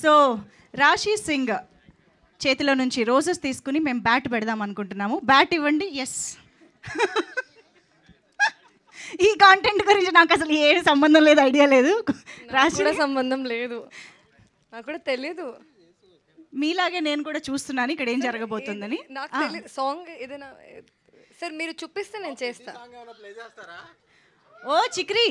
So రాశి సింగ్ చేతిలో నుంచి రోజెస్ తీసుకుని మేము బ్యాట్ పెడదాం అనుకుంటున్నాము. బ్యాట్ ఇవ్వండి. ఎస్. ఈ కాంటెంట్ గురించి నాకు అసలు ఏ సంబంధం లేదు, ఐడియా లేదు. రాశి సంబంధం లేదు, నాకు కూడా తెలీదు. మీలాగే నేను కూడా చూస్తున్నాను ఇక్కడ ఏం జరగబోతుందని. నాకు తెలియదు. సాంగ్ ఏదైనా సార్ మీరు చూపిస్తే నేను చేస్తా. ఓ చిక్రీ,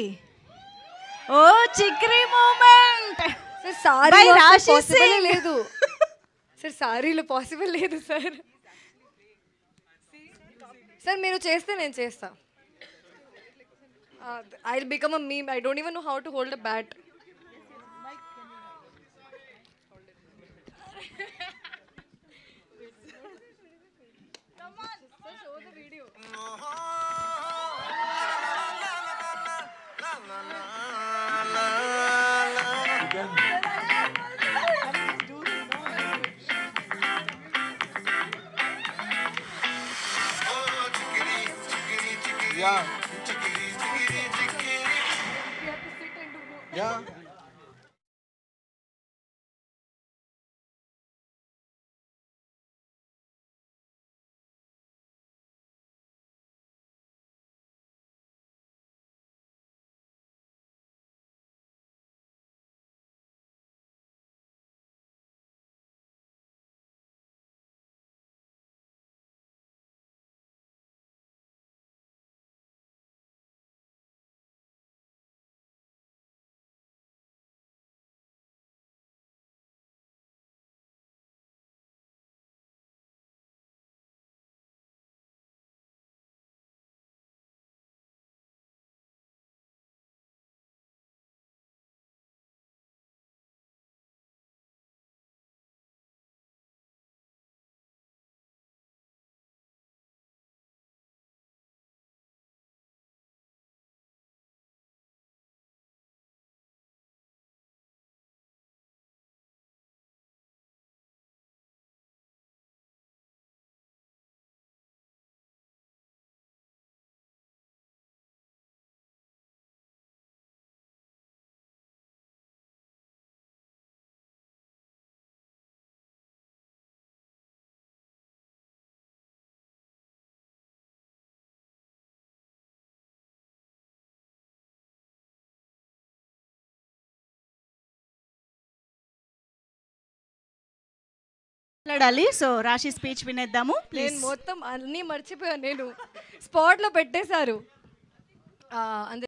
ఓ చిక్రీ మూమెంట్. సార్ సారీ పాసిబుల్ లేదు సార్, సారీలో పాసిబుల్ లేదు సార్. సార్ మీరు చేస్తే నేను చేస్తా. I will become a meme. I don't even know how to hold a bat. Yeah. Yeah. మాట్లాడాలి. సో రాశి స్పీచ్ వినేద్దాము. నేను మొత్తం అన్నీ మర్చిపోయాను. నేను స్పాట్లో పెట్టేశారు.